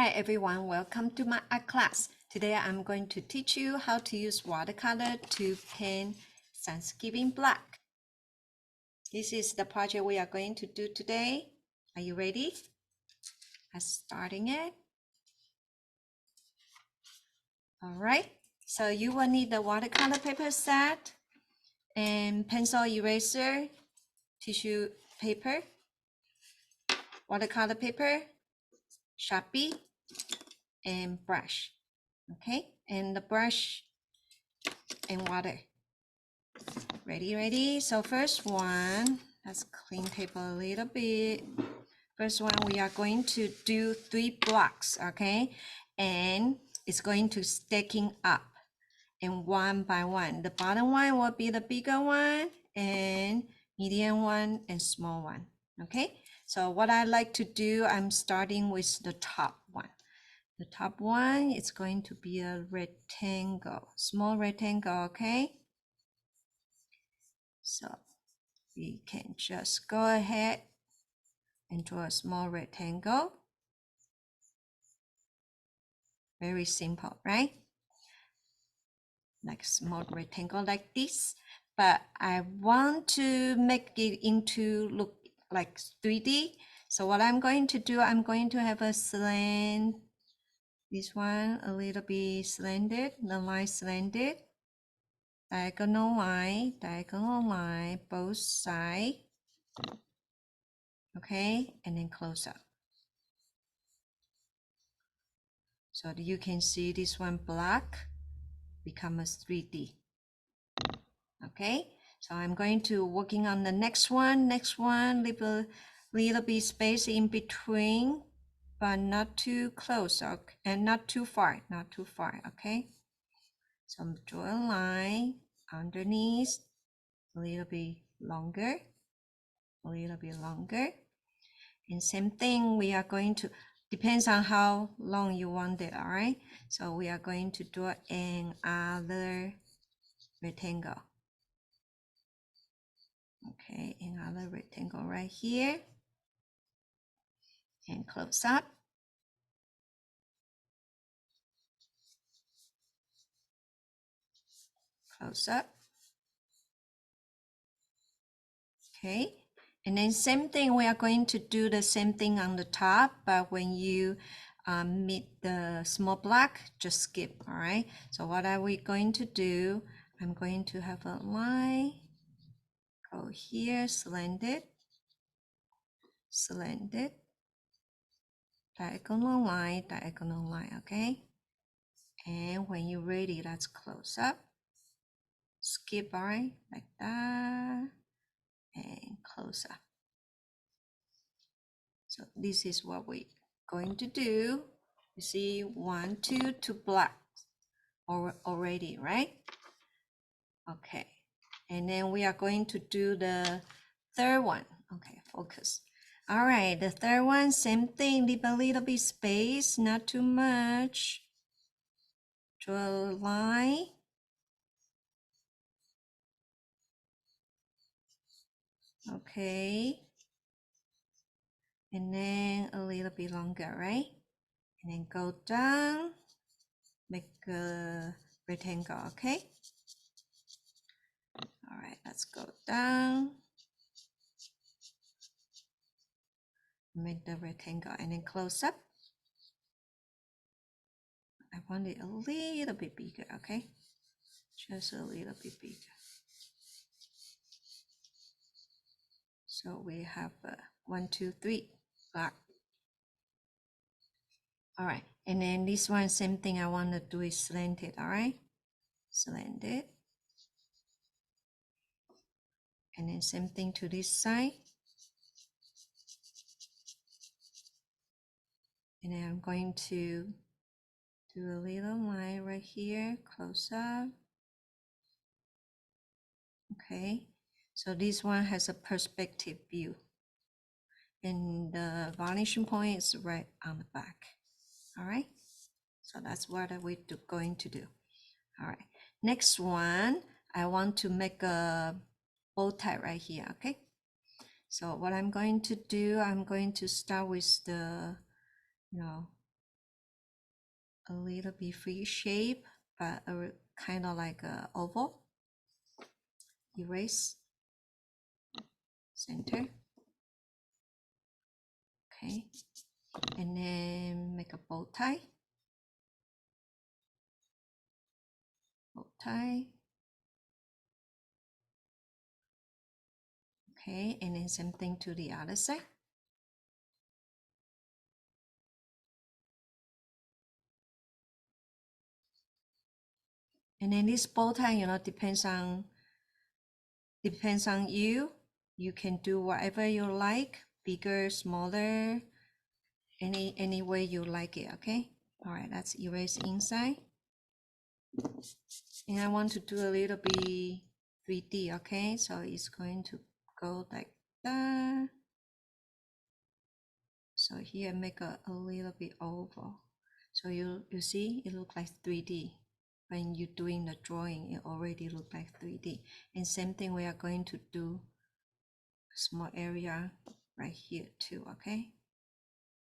Hi everyone, welcome to my art class. Today I'm going to teach you how to use watercolor to paint Thanksgiving black. This is the project we are going to do today. Are you ready? I'm starting it. All right, so you will need the watercolor paper set and pencil eraser, tissue paper, watercolor paper, Sharpie, and brush. Okay, and the brush and water. Ready? So first one, let's clean paper a little bit. First one, we are going to do 3 blocks, okay? And it's going to stacking up and one by one. The bottom one will be the bigger one and medium one and small one, okay? So what I like to do, I'm starting with the top one. The top one is going to be a rectangle, small rectangle, okay? So we can just go ahead and draw a small rectangle. Very simple, right? Like a small rectangle like this. But I want to make it into look like 3D. So what I'm going to do, I'm going to have a slant. This one a little bit slanted, the line slanted. Diagonal line, both sides. Okay, and then close up. So you can see this one black become a 3D. Okay, so I'm going to working on the next one. Leave a little bit space in between, but not too close, okay, and not too far, okay? So draw a line underneath, a little bit longer. And same thing, we are going to, depends on how long you want it, all right? So we are going to draw another rectangle. Okay, another rectangle right here. And close up. Close up. Okay, and then same thing, we are going to do the same thing on the top, but when you meet the small block, just skip, all right? So what are we going to do? I'm going to have a line, go here, slanted, diagonal line, okay? And when you're ready, let's close up, skip, all right, like that, and close up. So this is what we're going to do. You see 1, 2 blocks already, right? Okay, and then we are going to do the third one. Okay, focus. All right, the third one, same thing, leave a little bit space, not too much. Draw a line. Okay, and then a little bit longer, right? And then go down, make a rectangle, okay? All right, let's go down. Make the rectangle and then close up. I want it a little bit bigger, okay? Just a little bit bigger. So we have 1, 2, 3 block. All right, and then this one, same thing, I want to do is slanted, all right? Slanted. And then same thing to this side. And then I'm going to do a little line right here, close up. Okay, so this one has a perspective view. And the vanishing point is right on the back. All right, so that's what we're going to do. All right, next one, I want to make a bow tie right here, okay? So what I'm going to do, I'm going to start with the, a little bit free shape, but kind of like a oval. Erase, center. Okay, and then make a bow tie. Bow tie. Okay, and then same thing to the other side. And then this bow tie, you know, depends on you. You can do whatever you like, bigger, smaller, any way you like it. Okay. All right, let's erase inside. And I want to do a little bit 3D. Okay, so it's going to go like that. So here make a little bit oval. So you see it look like 3D. When you're doing the drawing, it already look like 3D. And same thing we are going to do a small area right here too, okay?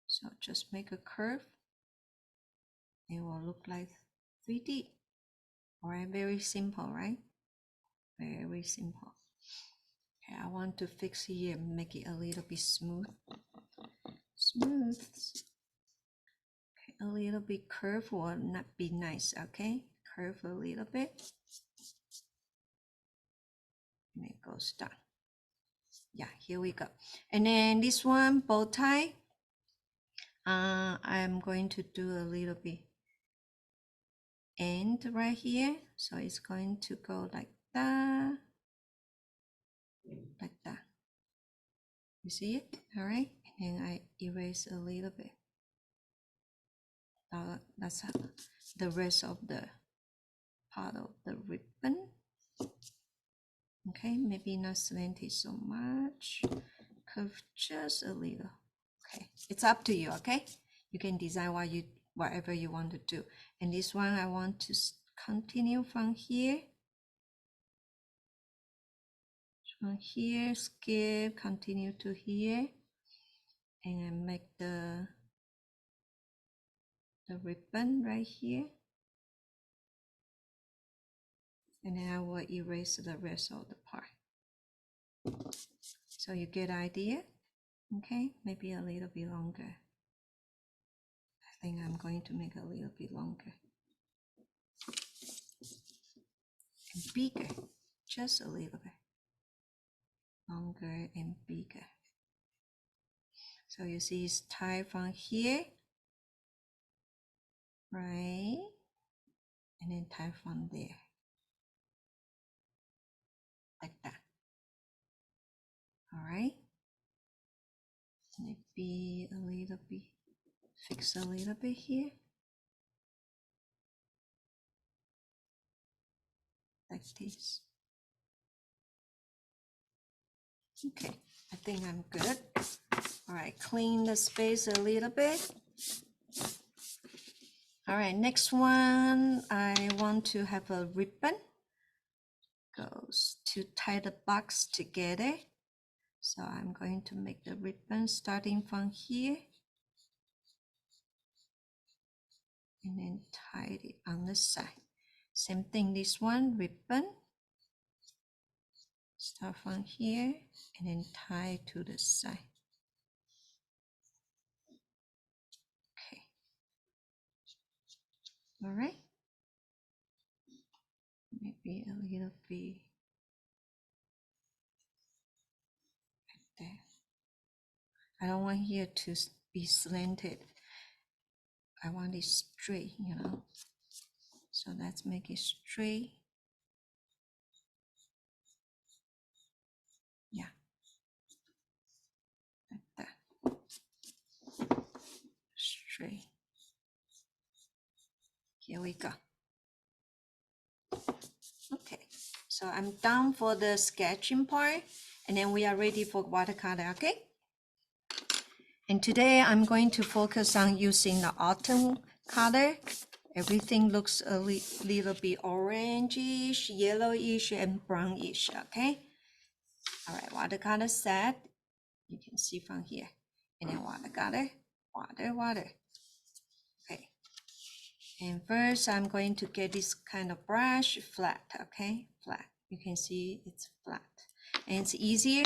So just make a curve. It will look like 3D. All right, very simple, right? Very simple. Okay, I want to fix here, make it a little bit smooth. Smooth. Okay, a little bit curve will not be nice, okay? Curve a little bit. And it goes down. Yeah, here we go. And then this one, bow tie. I'm going to do a little bit end right here. So it's going to go like that. Like that. You see it? All right. And then I erase a little bit. That's the rest of the part of the ribbon. Okay, maybe not slanted so much. Curve just a little. Okay, it's up to you. Okay, you can design whatever you want to do. And this one I want to continue from here. From here, skip, continue to here, and then make the ribbon right here. And then I will erase the rest of the part. So you get the idea? Okay, maybe a little bit longer. I think I'm going to make a little bit longer. And bigger, just a little bit. Longer and bigger. So you see it's tied from here, right? And then tie from there. Like that. All right. Maybe a little bit, fix a little bit here. Like this. Okay, I think I'm good. All right, clean the space a little bit. All right, next one, I want to have a ribbon. Goes to tie the box together. So I'm going to make the ribbon starting from here. And then tie it on the side. Same thing, this one, ribbon. Start from here and then tie to the side. Okay. All right. Maybe a little bit like that. I don't want here to be slanted. I want it straight, you know. So let's make it straight. Yeah. Like that. Straight. Here we go. Okay. So I'm done for the sketching part. And then we are ready for watercolor, okay? And today I'm going to focus on using the autumn color. Everything looks a little bit orangish, yellowish, and brownish, okay? All right, watercolor set. You can see from here. And then watercolor, water. Okay. And first, I'm going to get this kind of brush flat, okay? Flat. You can see it's flat. And it's easier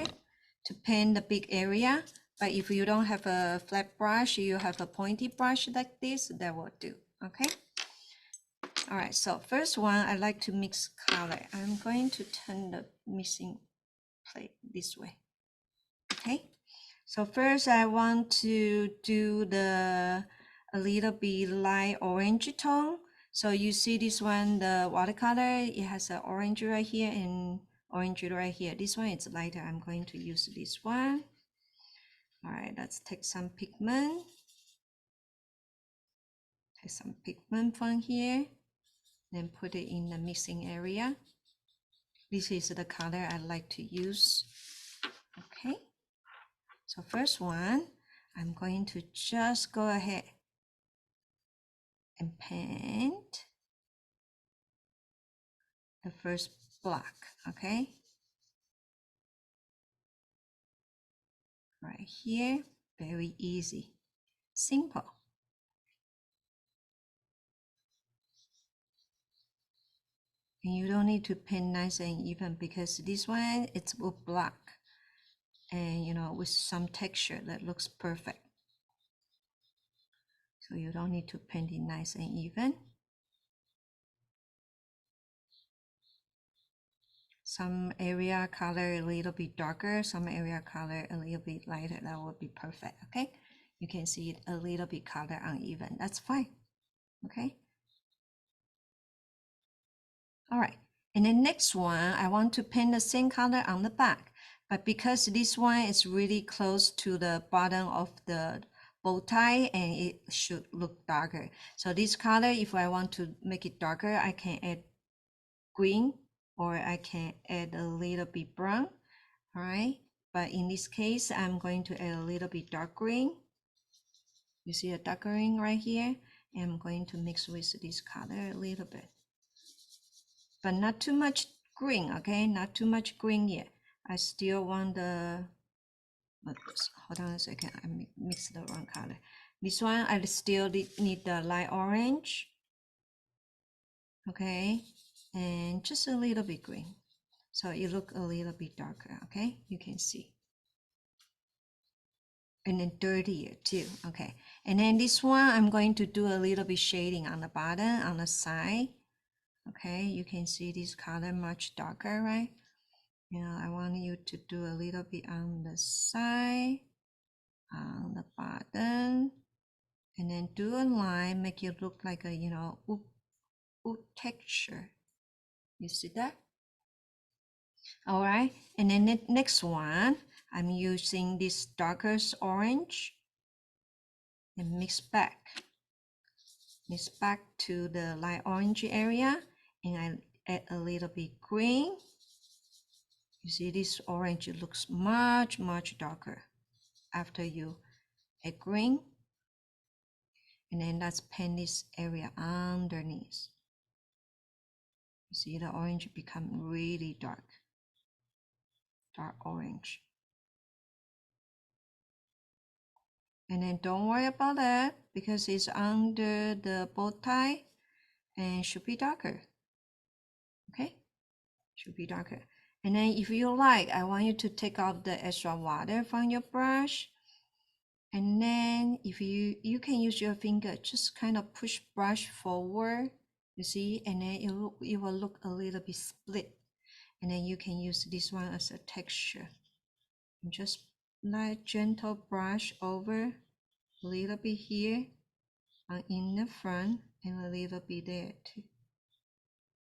to paint the big area. But if you don't have a flat brush, you have a pointy brush like this, that will do, okay? All right, so first one, I like to mix color. I'm going to turn the mixing plate this way, okay? So first I want to do a little bit light orange tone. So you see this one, the watercolor, it has an orange right here and orange right here. This one is lighter. I'm going to use this one. All right, let's take some pigment. Take some pigment from here, then put it in the mixing area. This is the color I like to use. Okay. So first one, I'm going to just go ahead and paint the first block, okay? Right here, very easy, simple. And you don't need to paint nice and even because this one, it's black and you know, with some texture that looks perfect. So you don't need to paint it nice and even. Some area color a little bit darker, some area color a little bit lighter, that would be perfect, okay? You can see it a little bit color uneven, that's fine, okay? All right, and the next one, I want to paint the same color on the back, but because this one is really close to the bottom of the bow tie and it should look darker. So this color, if I want to make it darker, I can add green or I can add a little bit brown, all right? But in this case, I'm going to add a little bit dark green. You see a dark green right here? And I'm going to mix with this color a little bit. But not too much green, okay? Not too much green yet. I still want the, hold on a second, I mixed the wrong color. This one, I still need the light orange, okay? And just a little bit green. So it look a little bit darker, okay? You can see. And then dirtier too, okay? And then this one, I'm going to do a little bit shading on the bottom, on the side. Okay, you can see this color much darker, right? You know, I want you to do a little bit on the side, on the bottom, and then do a line, make it look like a, you know, wood texture. You see that? All right, and then the next one, I'm using this darkest orange and mix back to the light orange area, and I add a little bit green. You see this orange looks much darker after you add green, and then let's paint this area underneath. You see the orange become really dark orange. And then don't worry about that because it's under the bow tie and should be darker. Okay, should be darker. And then if you like, I want you to take out the extra water from your brush. And then if you can use your finger, just kind of push brush forward, you see, and then it will look a little bit split. And then you can use this one as a texture. And just light gentle brush over a little bit here in the front and a little bit there too.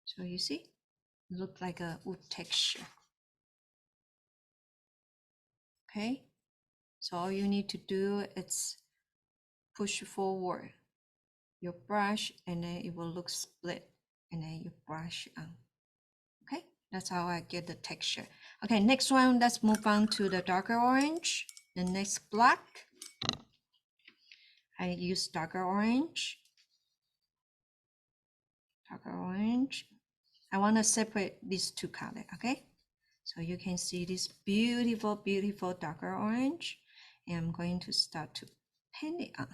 So you see, look like a wood texture. Okay, so all you need to do is push forward your brush and then it will look split and then you brush on. Okay, that's how I get the texture. Okay, next one, let's move on to the darker orange. The next black, I use darker orange. Darker orange. I want to separate these two colors, okay? So you can see this beautiful darker orange. And I'm going to start to paint it on.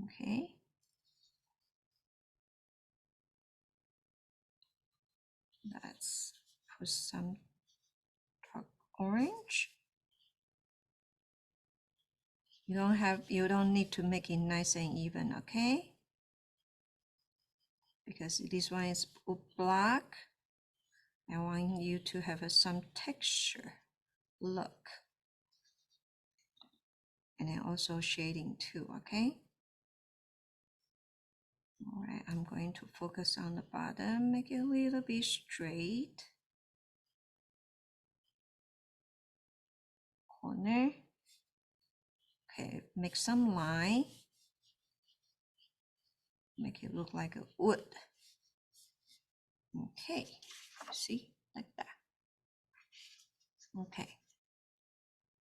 Okay. Let's put some dark orange. You don't need to make it nice and even, okay? Because this one is black. I want you to have some texture look. And then also shading too, okay? All right, I'm going to focus on the bottom, make it a little bit straight. Corner. Okay, make some line. Make it look like a wood. Okay, see, like that. Okay,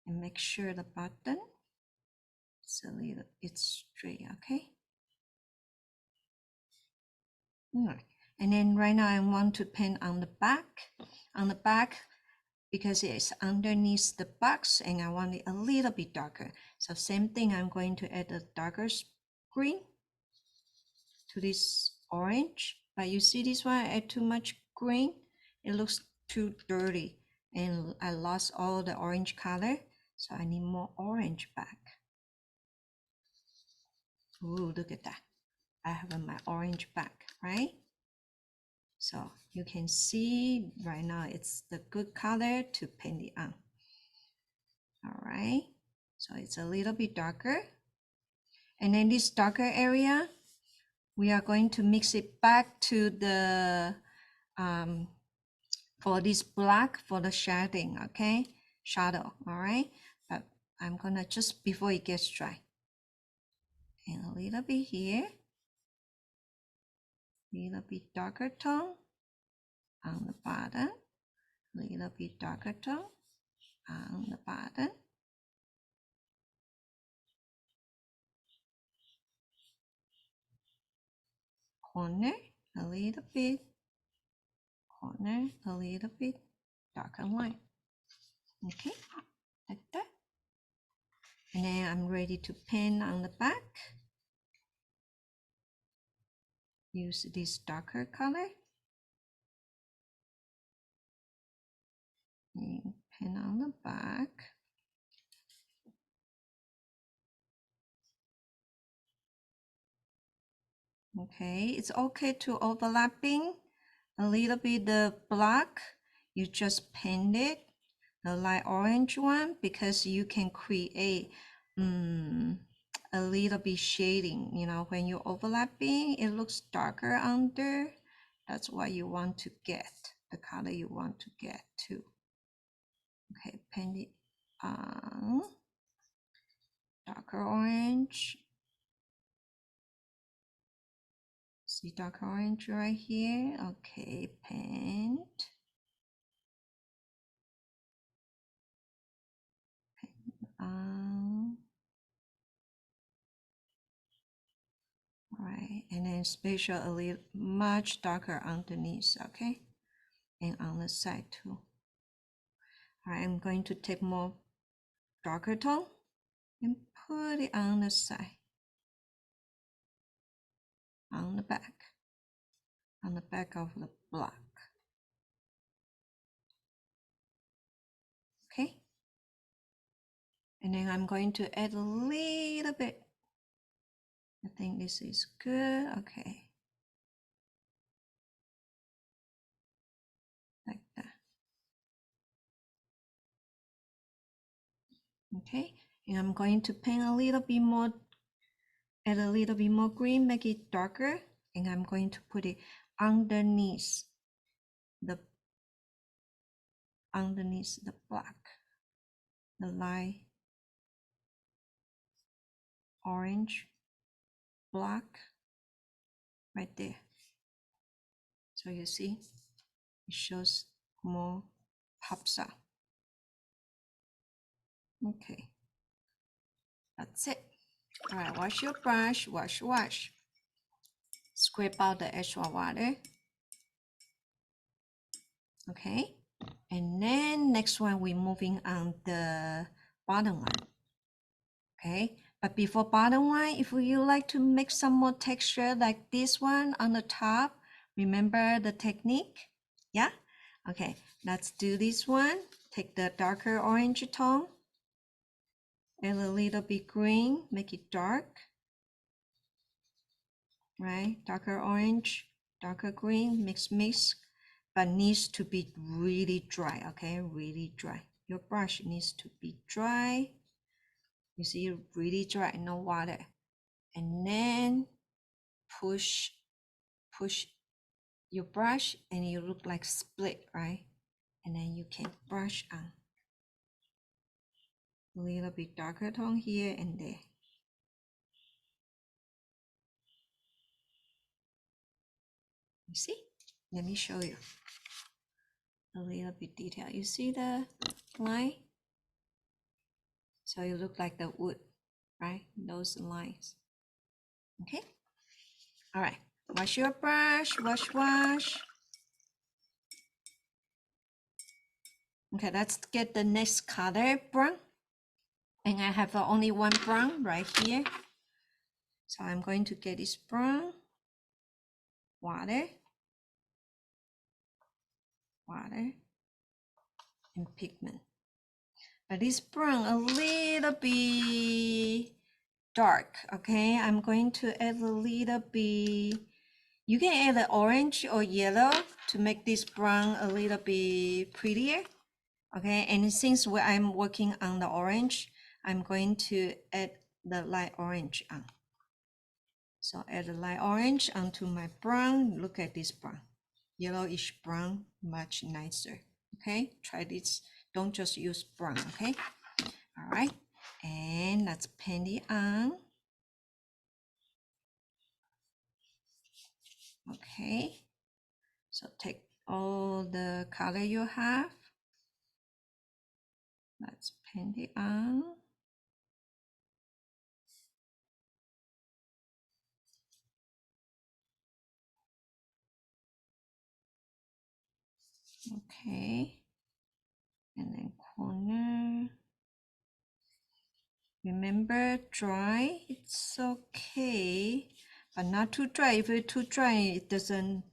and make sure the button is a little, it's straight, okay? All right, and then right now I want to paint on the back, because it's underneath the box and I want it a little bit darker. So same thing, I'm going to add a darker green to this orange. But you see this one, I add too much green, it looks too dirty and I lost all the orange color. So I need more orange back. Ooh, look at that. I have my orange back, right? So you can see right now it's the good color to paint it on. All right, so it's a little bit darker. And then this darker area, we are going to mix it back to the, for this black for the shading, okay? Shadow, all right? But I'm gonna just before it gets dry. And a little bit here, a little bit darker tone on the bottom, a little bit darker tone on the bottom. Corner, a little bit, corner, a little bit, darker line. Okay, like that. And then I'm ready to paint on the back. Use this darker color. And paint on the back. Okay, it's okay to overlapping a little bit the black. You just paint it, the light orange one, because you can create a little bit shading. You know, when you're overlapping, it looks darker under. That's what you want to get, the color you want to get too. Okay, paint it on darker orange. See dark orange right here. Okay, paint. All right, and then spatial a little much darker underneath, okay? And on the side too. All right, I'm going to take more darker tone and put it on the side, on the back of the block. Okay, and then I'm going to add a little bit. I think this is good. Okay, like that. Okay, and I'm going to paint a little bit more, add a little bit more green, make it darker, and I'm going to put it underneath the black, the light orange black right there. So you see, it shows more, pops out. Okay, that's it. All right, wash your brush, wash. Scrape out the extra water. Okay, and then next one we're moving on the bottom one. Okay, But before bottom one, if you like to make some more texture like this one on the top, remember the technique? Yeah? Okay, let's do this one. Take the darker orange tone, add a little bit green, make it dark, right? Darker orange, darker green, mix, but needs to be really dry, okay? Really dry. Your brush needs to be dry. You see, really dry, no water. And then push your brush and you look like split, right? And then you can brush on a little bit darker tone here and there. You see? Let me show you a little bit detail. You see the line? So it look like the wood, right? Those lines. Okay. All right. Wash your brush. Wash. Okay, let's get the next color, brown. And I have only one brown right here. So I'm going to get this brown, water, and pigment. But this brown a little bit dark, okay? I'm going to add a little bit, you can add the orange or yellow to make this brown a little bit prettier, okay? And since I'm working on the orange, I'm going to add the light orange on. So add the light orange onto my brown. Look at this brown, yellowish brown, much nicer, okay? Try this, don't just use brown, okay? All right, and let's paint it on. Okay, so take all the color you have. Let's paint it on. Okay, and then corner. Remember, dry, it's okay, but not too dry. If it's too dry, it doesn't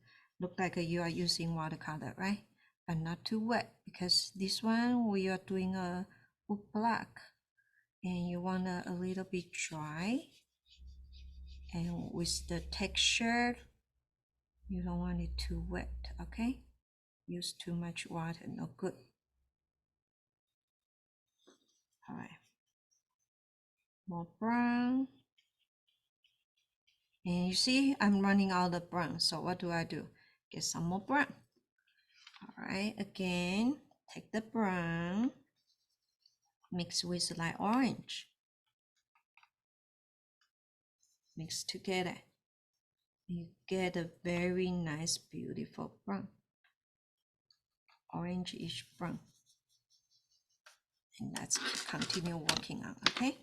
look like you are using watercolor, right? But not too wet, because this one we are doing a wood black, and you want a little bit dry. And with the texture, you don't want it too wet, okay? Use too much water, no good. All right, more brown. And you see, I'm running out of brown, so what do? Get some more brown. All right, again, take the brown, mix with light orange. Mix together. You get a very nice, beautiful brown. Orange-ish brown. And let's continue working on, okay?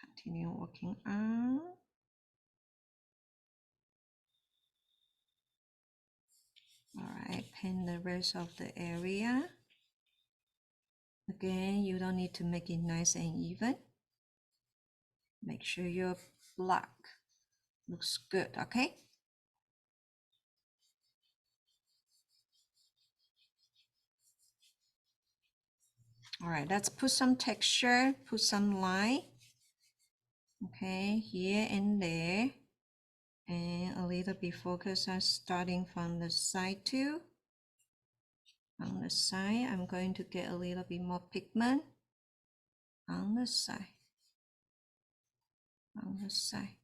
Continue working on. All right, paint the rest of the area. Again, you don't need to make it nice and even. Make sure your black looks good, okay? All right, let's put some texture, put some line. Okay, here and there. And a little bit focus on starting from the side too. On the side, I'm going to get a little bit more pigment on the side. On the side.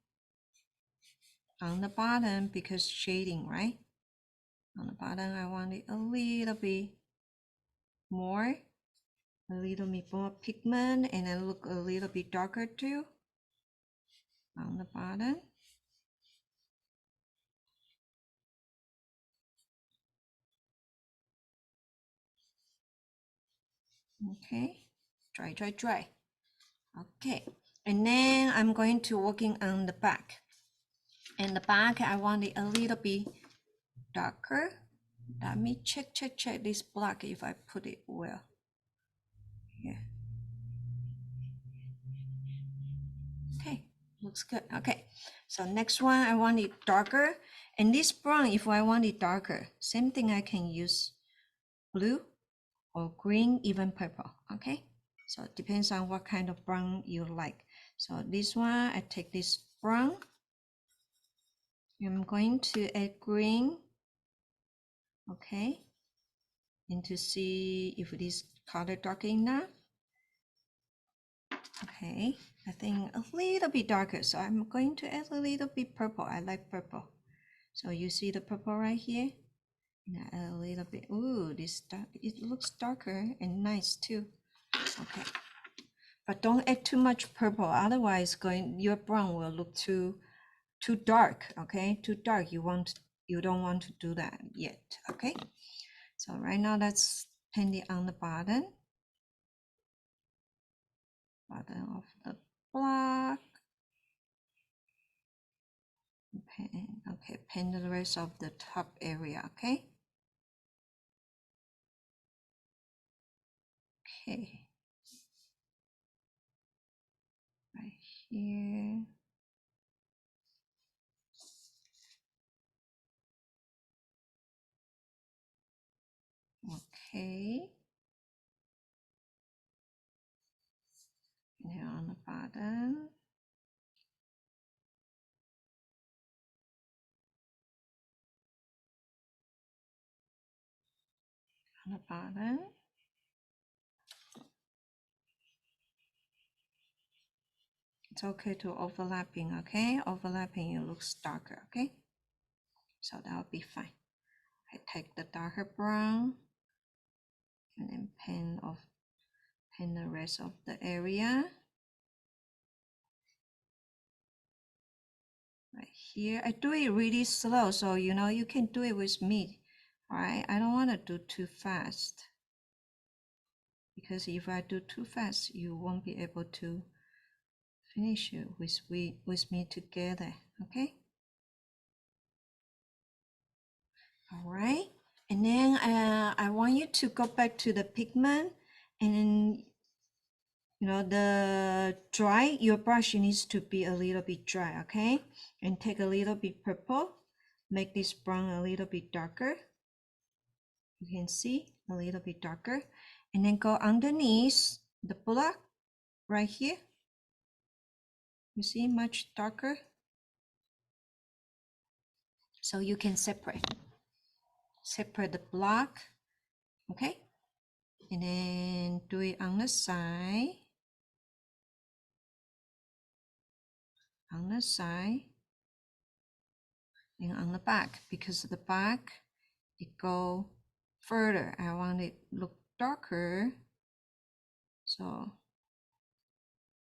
On the bottom, because shading, right? On the bottom, I want it a little bit more pigment, and then look a little bit darker too on the bottom. Okay, dry. Okay, and then I'm going to working on the back. And the back, I want it a little bit darker. Let me check this black if I put it well. Yeah. Okay, looks good. Okay, so next one, I want it darker. And this brown, if I want it darker, same thing, I can use blue or green, even purple. Okay, so it depends on what kind of brown you like. So this one, I take this brown. I'm going to add green. Okay, and to see if this color dark enough. Okay, I think a little bit darker, so I'm going to add a little bit purple. I like purple. So you see the purple right here? And I add a little bit. Ooh, this dark, it looks darker and nice too. Okay, but don't add too much purple, otherwise your brown will look too dark. Okay, too dark. You don't want to do that yet. Okay, so right now let's paint it on the bottom of the block. Paint the rest of the top area. Okay, right here. Okay, and here on the bottom. On the bottom. It's okay to overlapping, okay? Overlapping, it looks darker, okay? So that'll be fine. I take the darker brown and then paint the rest of the area. Right here, I do it really slow, so you know you can do it with me. All right, I don't want to do too fast, because if I do too fast, you won't be able to finish it with me together. Okay. All right, and then I want you to go back to the pigment, and you know your brush needs to be a little bit dry. Okay, and take a little bit purple, make this brown a little bit darker. You can see a little bit darker, and then go underneath the block right here. You see, much darker, so you can separate the block. Okay, and then do it on the side, and on the back, because the back it go further. I want it look darker, so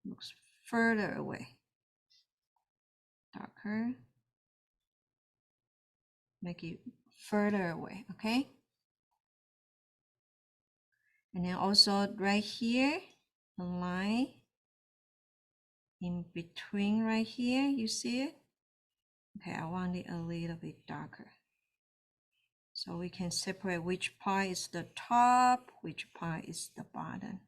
looks further away. Darker, make it further away. Okay, and then also right here, the line in between right here, you see it? Okay, I want it a little bit darker, so we can separate which part is the top, which part is the bottom.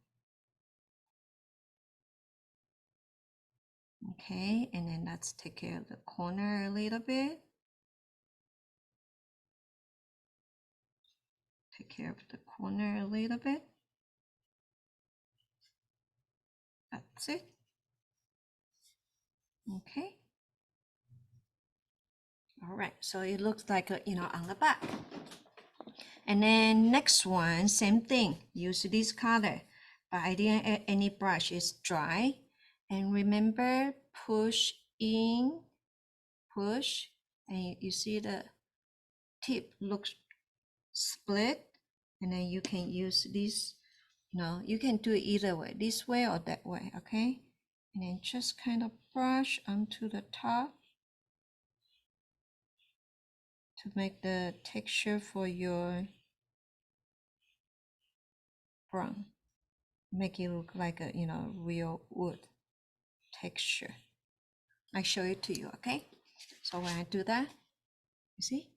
Okay, and then let's take care of the corner a little bit. Take care of the corner a little bit. That's it. Okay. All right, so it looks like, on the back. And then next one, same thing, use this color, but I didn't add any brush, it's dry. And remember, push in, push, and you see the tip looks split, and then you can use this, you can do it either way, this way or that way, okay? And then just kind of brush onto the top to make the texture for your brown. Make it look like a real wood texture. I show it to you, okay? So when I do that, you see,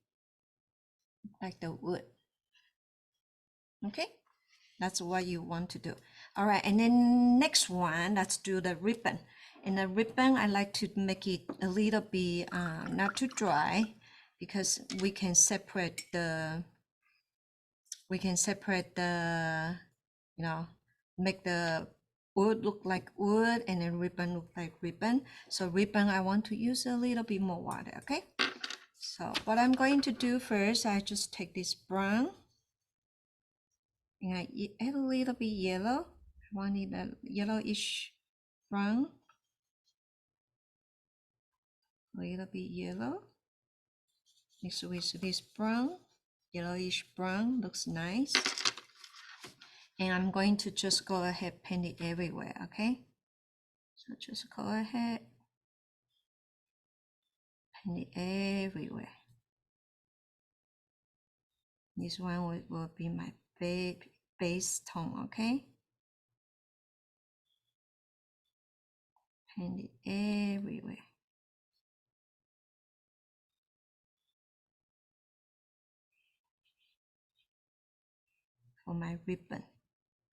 like the wood. Okay, that's what you want to do. All right, and then next one, let's do the ribbon. And the ribbon, I like to make it a little bit not too dry, because we can separate the you know, make the wood look like wood and then ribbon look like ribbon. So ribbon, I want to use a little bit more water. Okay, so what I'm going to do first, I just take this brown and I add a little bit yellow. I want it a yellowish brown, a little bit yellow mixed with this brown, yellowish brown, looks nice. And I'm going to just go ahead paint it everywhere. Okay, so just go ahead, paint it everywhere. This one will be my base tone. Okay, paint it everywhere. For my ribbon,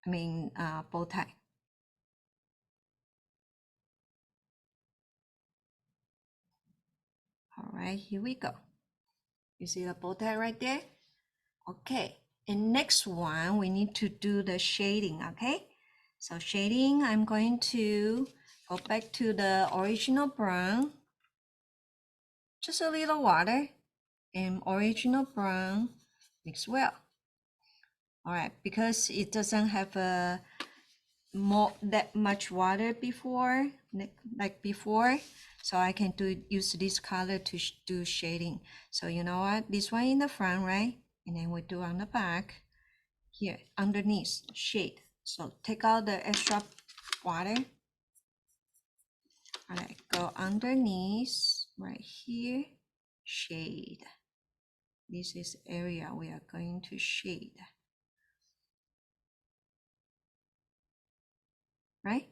I mean bow tie. All right, here we go. You see the bow tie right there? Okay, and next one, we need to do the shading. Okay, so shading, I'm going to go back to the original brown, just a little water, and original brown mix well. All right, because it doesn't have a that much water before, like before, so I can use this color to do shading. So you know what, this one in the front, right, and then we do on the back here underneath shade. So take out the extra water. All right, go underneath right here, shade. This is area we are going to shade, right?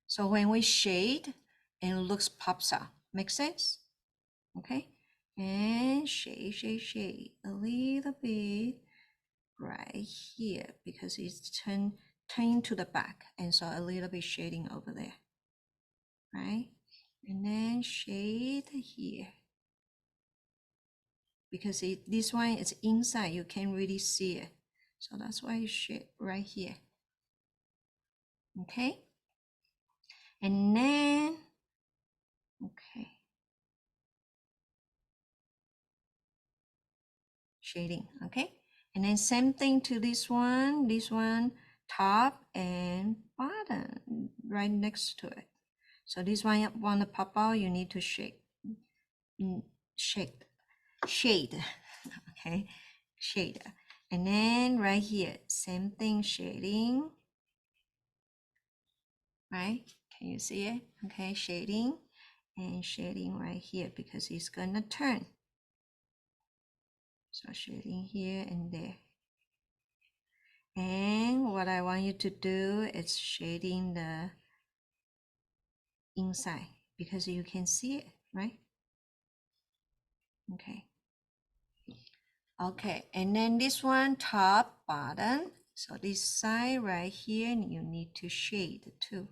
So when we shade, it looks pops out. Make sense? Okay. And shade a little bit right here, because it's turning to the back, and so a little bit shading over there, right? And then shade here, because this one is inside, you can't really see it, so that's why you shade right here. Okay, and then okay, shading. Okay, and then same thing to this one top and bottom right next to it. So this one you want to pop out, you need to shade, okay, shade. And then right here, same thing, shading, right? Can you see it? Okay, shading and shading right here, because it's gonna turn. So shading here and there. And what I want you to do is shading the inside, because you can see it, right? Okay. Okay, and then this one, top, bottom. So this side right here, you need to shade too.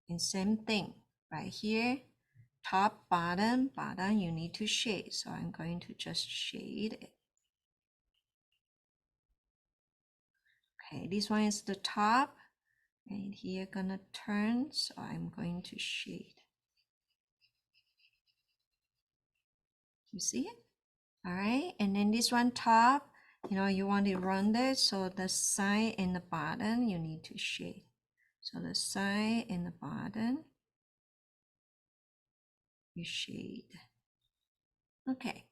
And same thing, right here, top, bottom, you need to shade. So I'm going to just shade it. Okay, this one is the top, and here gonna turn, so I'm going to shade. You see it? All right, and then this one top, you know, you want it rounded, so the side and the bottom you need to shade. So the side and the bottom, you shade. Okay,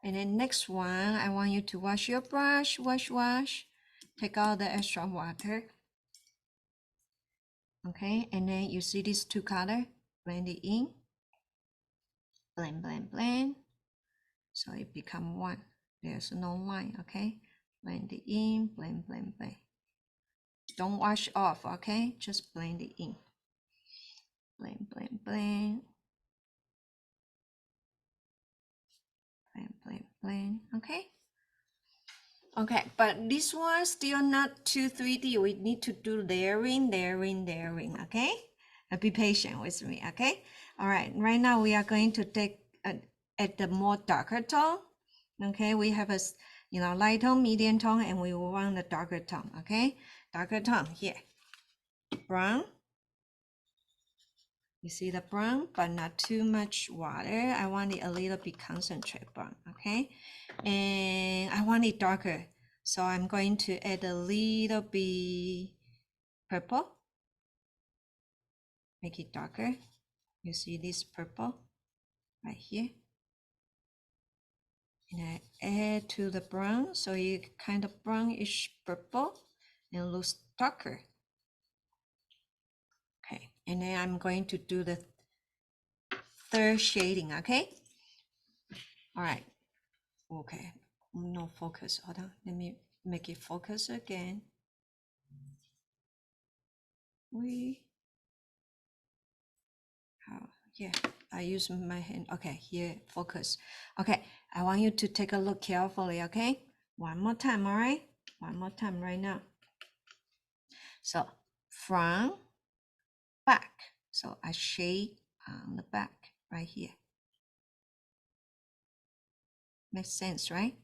and then next one, I want you to wash your brush, wash, take out the extra water. Okay, and then you see these two color, blend it in, blend, so it become one. There's no line. Okay, blend it in, blend. Don't wash off. Okay, just blend it in, blend, okay. Okay, but this one still not too 3D. We need to do layering, okay? Be patient with me, okay? All right, right now we are going to take at the more darker tone. Okay, we have a light tone, medium tone, and we want the darker tone. Okay, darker tone here, brown. You see the brown, but not too much water. I want it a little bit concentrated brown. Okay, and I want it darker, so I'm going to add a little bit purple. Make it darker. You see this purple right here, and I add to the brown, so it kind of brownish purple and looks darker. Okay, and then I'm going to do the third shading. Okay, all right. Okay, no focus. Hold on, let me make it focus again. Yeah, I use my hand. Okay, here, focus. Okay, I want you to take a look carefully. Okay, one more time. All right, one more time right now. So front, back. So I shade on the back right here. Makes sense, right?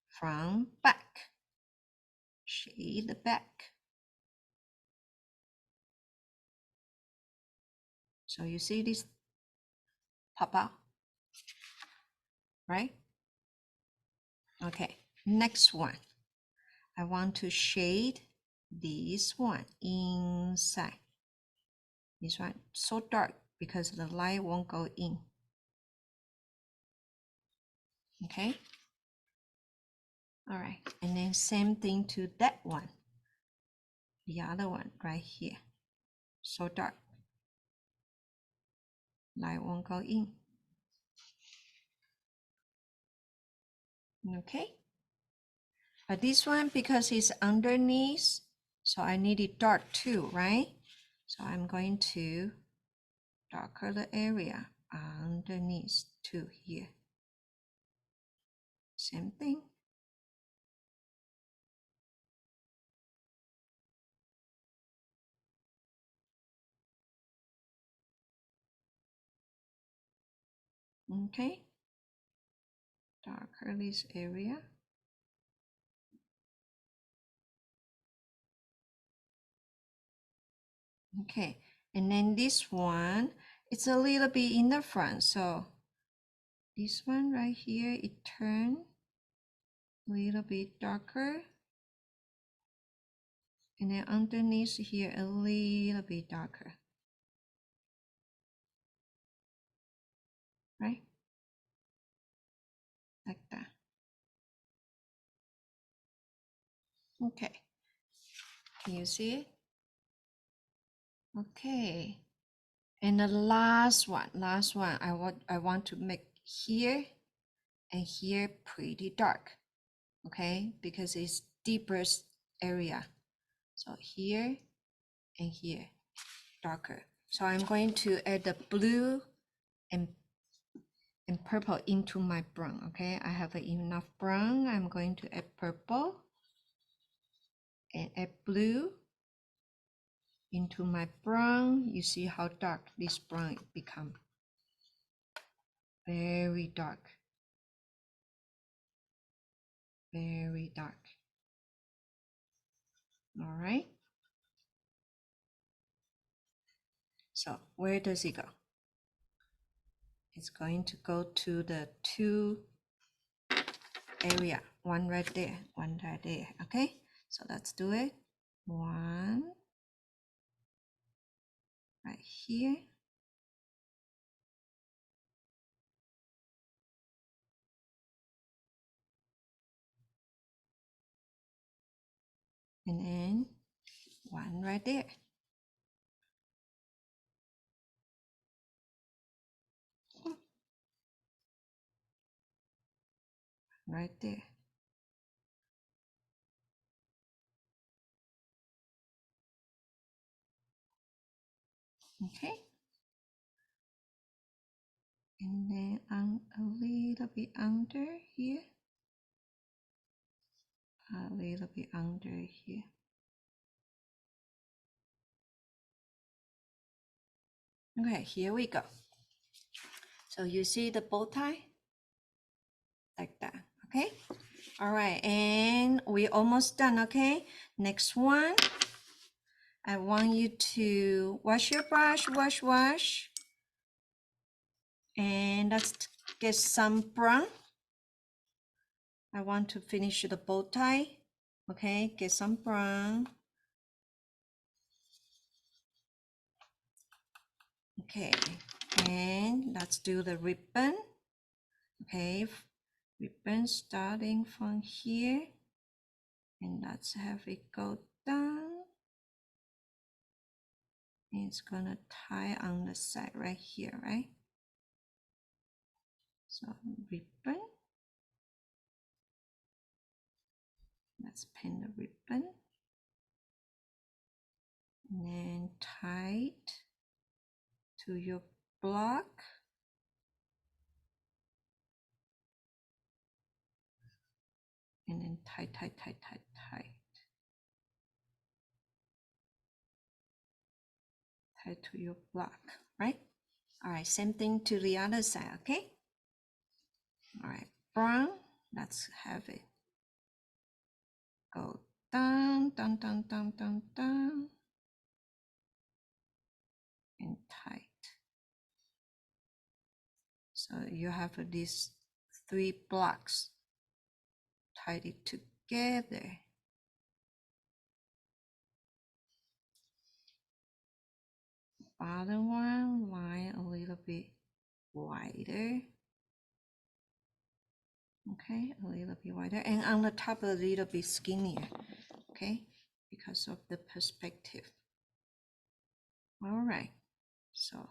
Front, back. Shade the back. So you see this pop out, right? Okay, next one. I want to shade this one inside. This one so dark because the light won't go in. Okay. All right, and then same thing to that one. The other one right here. So dark. Light won't go in. Okay. But this one, because it's underneath, so I need it dark too, right? So I'm going to darker the area underneath too here. Same thing. Okay. Darker this area. Okay, and then this one, it's a little bit in the front, so this one right here, it turned a little bit darker, and then underneath here a little bit darker, right? Like that. Okay, can you see it? Okay, and the last one, I want to make here and here pretty dark, okay, because it's deepest area. So here and here darker. So I'm going to add the blue and purple into my brown. Okay, I have enough brown. I'm going to add purple and add blue into my brown. You see how dark this brown become. Very dark. Very dark. All right. So where does it go? It's going to go to the two area. One right there, one right there. Okay, so let's do it. One right here. And then one right there. Right there. Okay. And then a little bit under here. A little bit under here. Okay, here we go. So you see the bow tie? Like that, okay? All right, and we're almost done, okay? Next one, I want you to wash your brush, wash. And let's get some brown. I want to finish the bow tie. Okay, get some brown. Okay, and let's do the ribbon. Okay, ribbon starting from here. And let's have it go down. And it's gonna tie on the side right here, right? So ribbon. Let's pin the ribbon. And then tie it to your block. And then tie. Tie to your block, right? All right, same thing to the other side, okay? All right, brown, let's have it go down, and tight. So you have these 3 blocks, tied it together. Bottom one, line a little bit wider. Okay, a little bit wider, and on the top a little bit skinnier, okay, because of the perspective. All right, so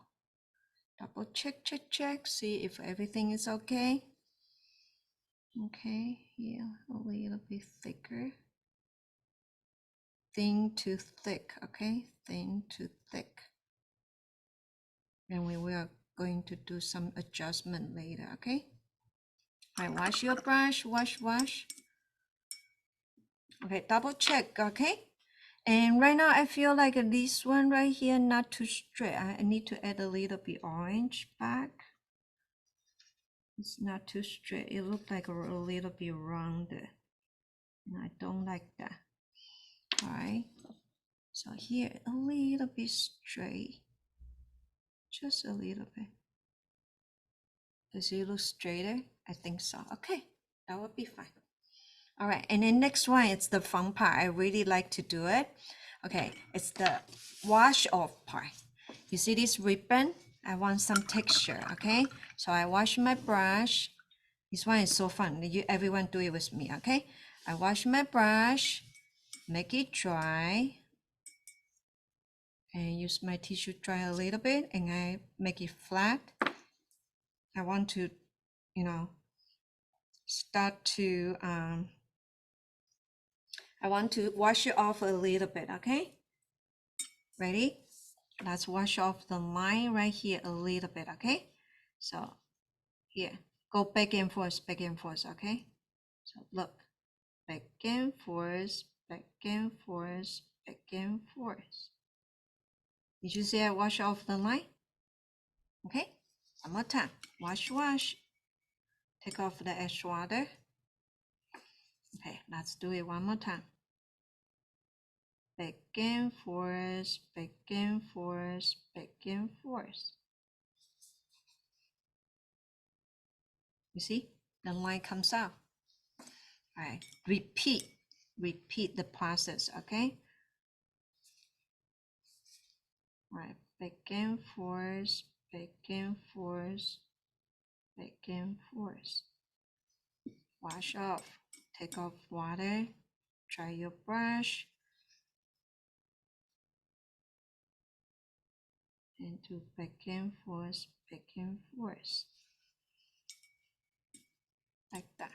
double check, see if everything is okay. Okay, here a little bit thicker. Thin to thick, okay, thin to thick. And we are going to do some adjustment later, okay? All right, wash your brush, wash. Okay, double check, okay? And right now I feel like this one right here not too straight. I need to add a little bit orange back. It's not too straight. It looks like a little bit rounded. And I don't like that. All right. So here a little bit straight. Just a little bit. Does it look straighter? I think so. Okay, that would be fine. All right, and then next one, it's the fun part. I really like to do it. Okay, it's the wash off part. You see this ribbon? I want some texture, okay? So I wash my brush. This one is so fun. Everyone do it with me, okay? I wash my brush, make it dry, and use my tissue dry a little bit, and I make it flat. I want to, start to, I want to wash it off a little bit, okay? Ready? Let's wash off the line right here a little bit, okay? So here, go back and forth, okay? So look, back and forth, back and forth, back and forth. Did you see I wash off the line? Okay, one more time. Wash. Take off the extra water. Okay, let's do it one more time. Back and forth, back and forth, back and forth. You see, the line comes out. All right, repeat the process, okay? All right, back and forth, back and forth, back and forth. Wash off, take off water, dry your brush, and do back and forth, like that.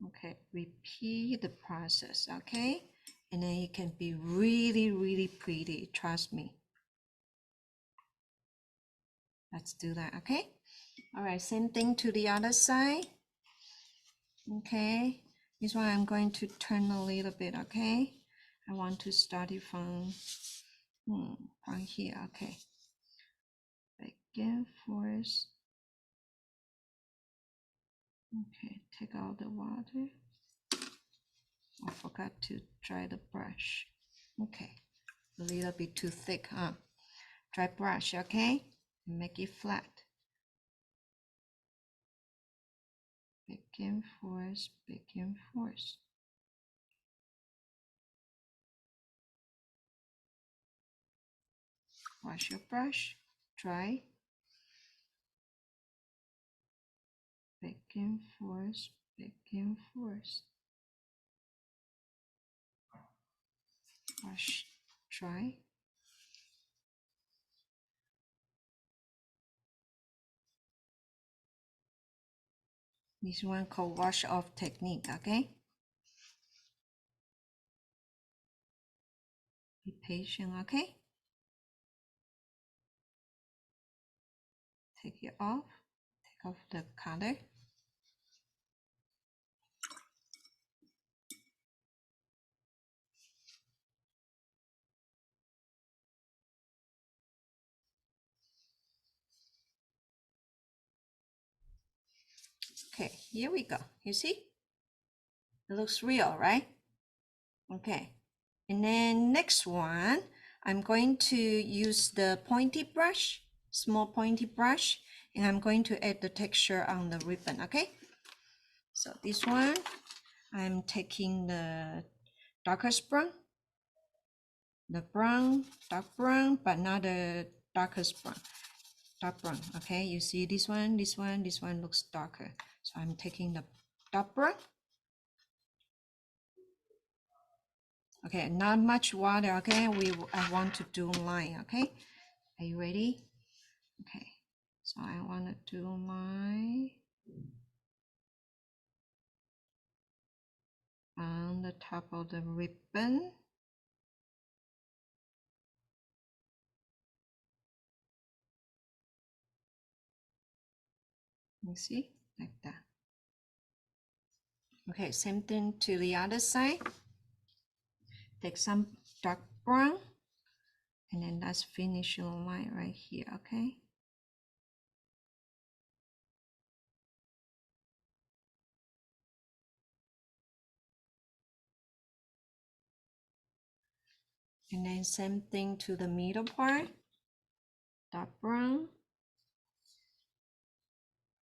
Okay, repeat the process, okay? And then it can be really, really pretty, trust me. Let's do that, okay? All right, same thing to the other side. Okay, this one I'm going to turn a little bit, okay? I want to start it from here. Okay, back and forth. Okay, take out the water. I forgot to dry the brush. Okay, a little bit too thick, huh? Dry brush, okay? Make it flat. Back and forth, back and forth. Wash your brush, dry. Back and forth, back and forth. Wash, dry. This one called wash off technique, okay? Be patient, okay? Take it off. Take off the color. Okay, here we go. You see? It looks real, right? Okay. And then next one, I'm going to use the pointy brush, small pointy brush, and I'm going to add the texture on the ribbon, okay? So this one, I'm taking the darkest brown, the brown, dark brown, but not the darkest brown, dark brown, okay? You see this one, this one, this one looks darker. So I'm taking the dark brown. Okay, not much water, okay? I want to do line, okay? Are you ready? Okay, so I want to do line on the top of the ribbon. You see, like that. Okay, same thing to the other side. Take some dark brown, and then let's finish your line right here, okay? And then same thing to the middle part, dark brown.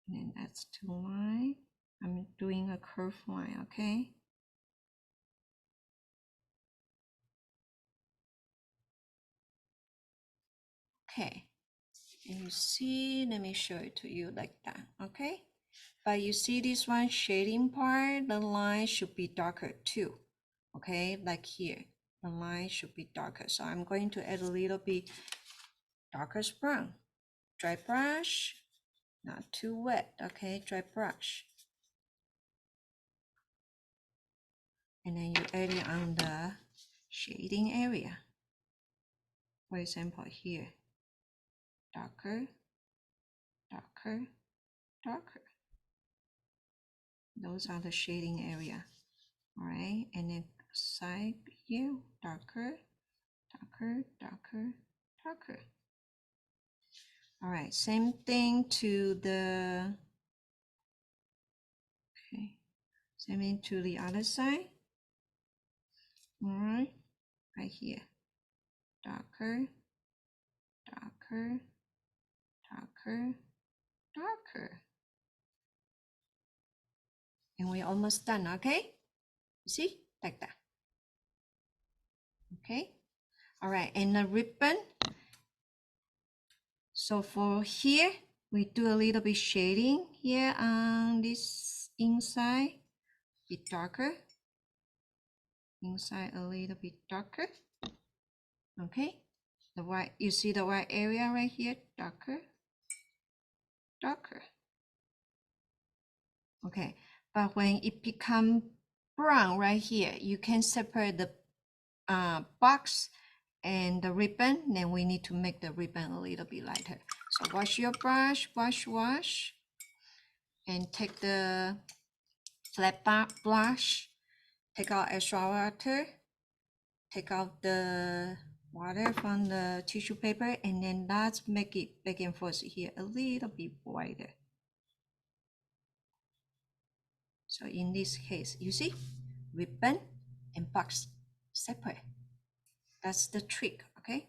And then that's two line. I'm doing a curved line, okay? Okay, and you see, let me show it to you like that, okay? But you see this one shading part, the line should be darker too, okay? Like here, the line should be darker. So I'm going to add a little bit darkest brown. Dry brush, not too wet, okay? Dry brush. And then you add it on the shading area. For example, here, darker, darker, darker. Those are the shading area, all right? And then side here, darker, darker, darker, darker. All right, same thing to the, okay, same thing to the other side. All right, right here, darker, darker, darker, darker. And we're almost done, okay? You see, like that. Okay, all right, and the ribbon. So for here, we do a little bit shading here on this inside, bit darker. Inside a little bit darker. Okay, the white, you see the white area right here, darker, darker. Okay, but when it become brown right here, you can separate the box and the ribbon. Then we need to make the ribbon a little bit lighter. So wash your brush, wash, and take the flat brush, take out extra water, Take out the water from the tissue paper, and then let's make it back and forth here a little bit wider. So in this case, you see, ribbon and box separate. That's the trick, okay?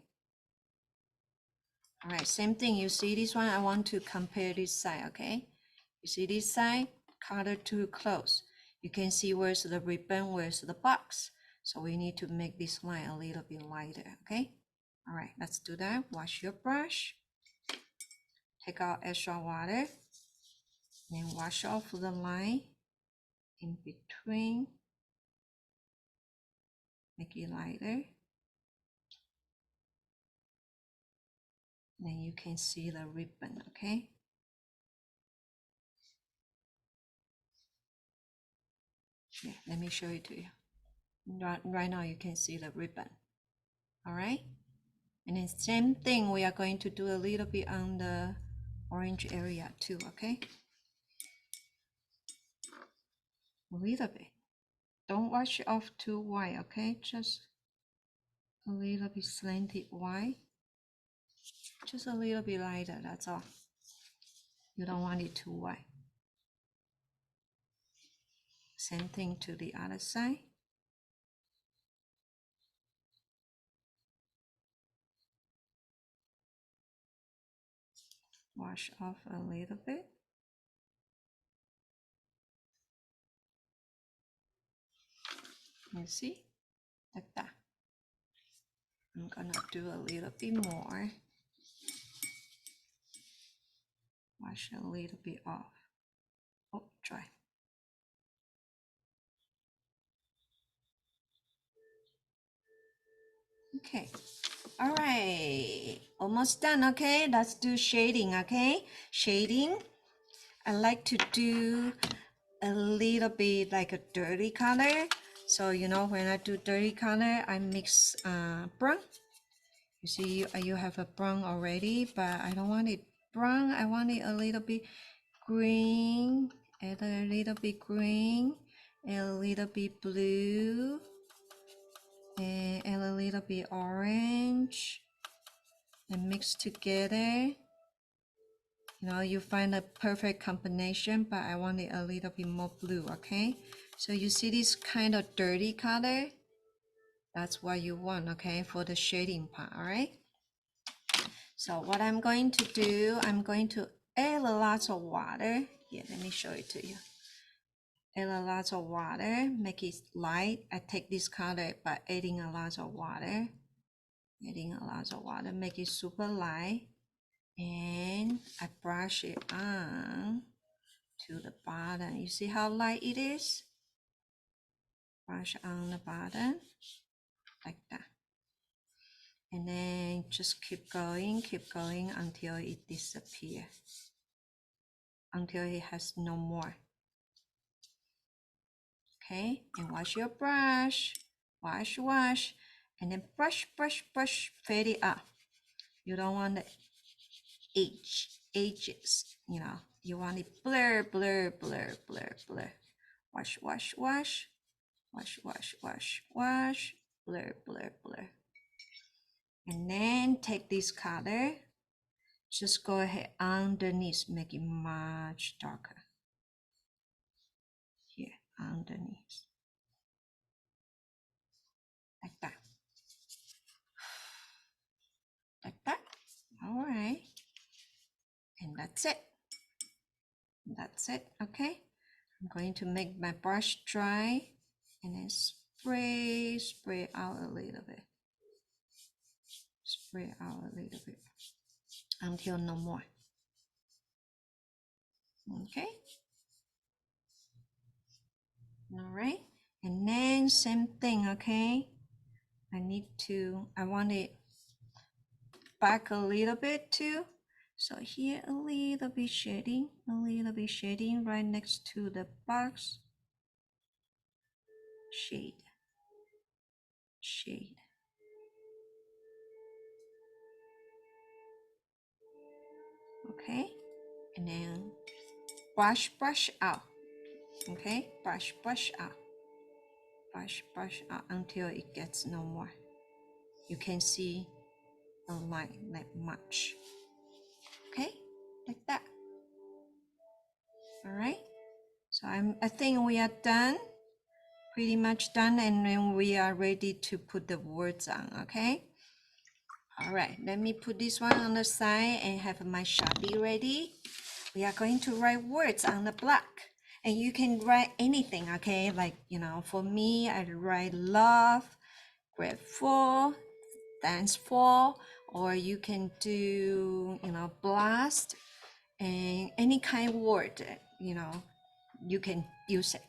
All right, same thing. You see this one, I want to compare this side, okay? You see this side, color too close. You can see where's the ribbon, where's the box. So we need to make this line a little bit lighter, okay? All right, let's do that. Wash your brush. Take out extra water. Then wash off the line in between. Make it lighter. Then you can see the ribbon, okay? Yeah, let me show it to you. Right now you can see the ribbon. All right? And then same thing, we are going to do a little bit on the orange area too, okay? A little bit. Don't wash it off too white, okay? Just a little bit slanted white. Just a little bit lighter, that's all. You don't want it too white. Same thing to the other side. Wash off a little bit. You see? Like that. I'm gonna do a little bit more. Wash a little bit off. Oh, dry. Okay. All right. Almost done, okay? Let's do shading, okay? Shading. I like to do a little bit like a dirty color. So, you know, when I do dirty color, I mix brown. You see, you have a brown already, but I don't want it brown. I want it a little bit green, add a little bit green, a little bit blue, and a little bit orange, and mix together. You know, you find a perfect combination, but I want it a little bit more blue, okay? So you see this kind of dirty color? That's what you want, okay, for the shading part, all right? So what I'm going to do, I'm going to add a lot of water. Here, let me show it to you. Add a lot of water, make it light. I take this color by adding a lot of water. Adding a lot of water, make it super light. And I brush it on to the bottom. You see how light it is? Brush on the bottom, like that. And then just keep going until it disappears. Until it has no more. Okay, and wash your brush. Wash. And then brush, fade it out. You don't want the edges, you know. You want it blur. Wash. Blur. And then take this color. Just go ahead underneath, make it much darker. Here, underneath. Like that. Like that. All right. And that's it. That's it, okay? I'm going to make my brush dry and then spray out a little bit. Spray out a little bit until no more. Okay? All right. And then same thing, okay? I want it back a little bit too. So here a little bit shading right next to the box. Shade. Okay, and then brush out. Okay, brush out. brush out until it gets no more. You can see a line that much. Okay, like that. All right. So I think we are done, pretty much done, and then we are ready to put the words on. Okay. All right. Let me put this one on the side and have my Sharpie ready. We are going to write words on the block, and you can write anything. Okay, like for me, I write love, grateful, thankful, or you can do blast, and any kind of word you can use it.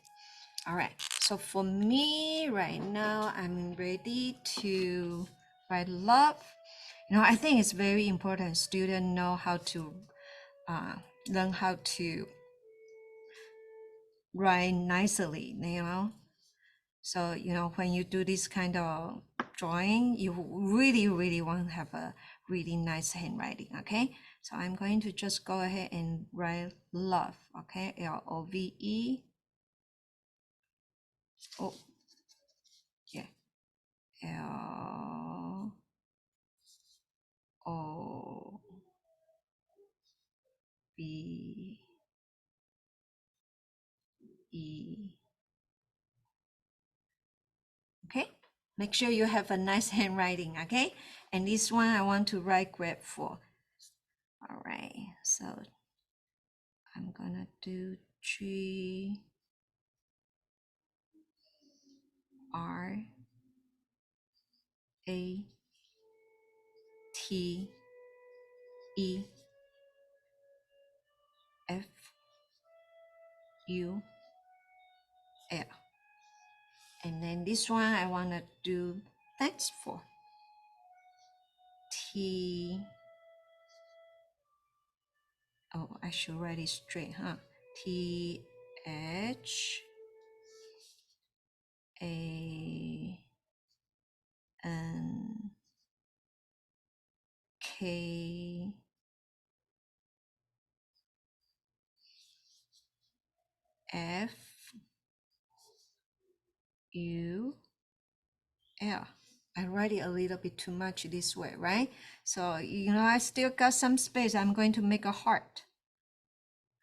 All right, so for me right now, I'm ready to write love. I think it's very important students know how to uh, learn how to write nicely, so when you do this kind of drawing, you really want to have a really nice handwriting. Okay, so I'm going to just go ahead and write love. Okay, Love. Oh yeah, Love. Okay, make sure you have a nice handwriting. Okay, and this one I want to write grateful. All right, so I'm gonna do GRATEFUL, and then this one I want to do thanks for. I should write it straight, huh? THANKFUL. I write it a little bit too much this way, right? So, I still got some space. I'm going to make a heart.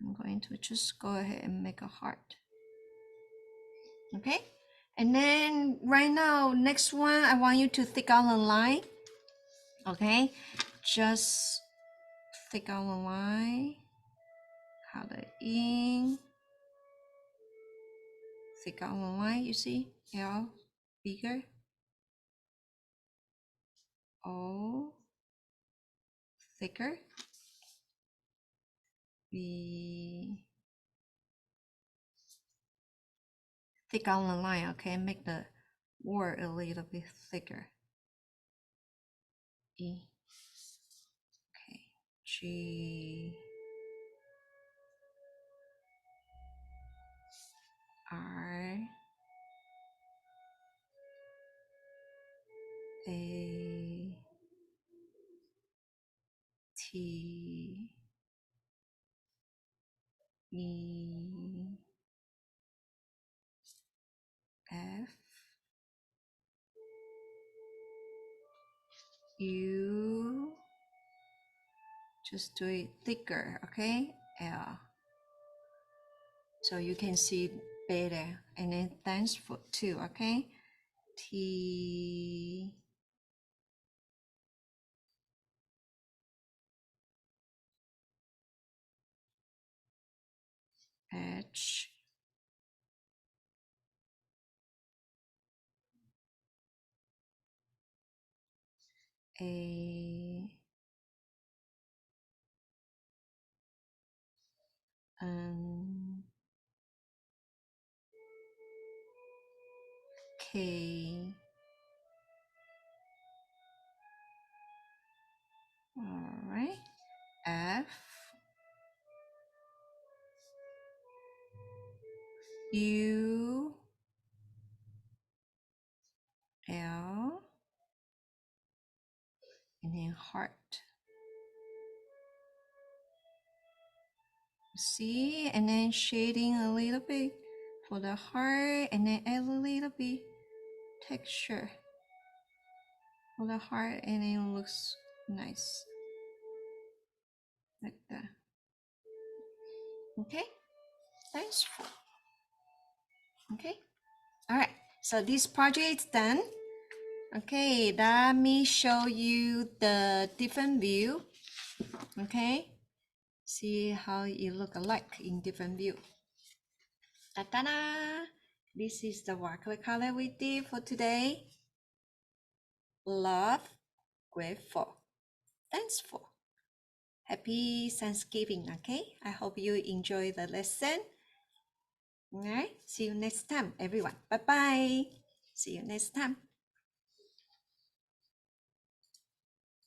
I'm going to just go ahead and make a heart. Okay? And then right now, next one, I want you to thick out the line. Okay? Just thick out the line. Color in. Thick out the line, you see? L, bigger. O, thicker. B, thick out the line, okay? Make the word a little bit thicker. E, okay. G, R, A, T, E, F, U, just do it thicker, okay? L, so you can see better, and then thanks for two, okay? T, H, A, K, all right, F, U, L, and then heart. See, and then shading a little bit for the heart, and then add a little bit texture of the heart, and it looks nice like that. Okay, thanks for. Okay, all right, so this project is done. Okay, let me show you the different view. Okay, see how it look alike in different view. Ta-da! This is the watercolor we did for today. Love, grateful, thankful. Happy Thanksgiving, okay? I hope you enjoy the lesson. All right, see you next time, everyone. Bye-bye. See you next time.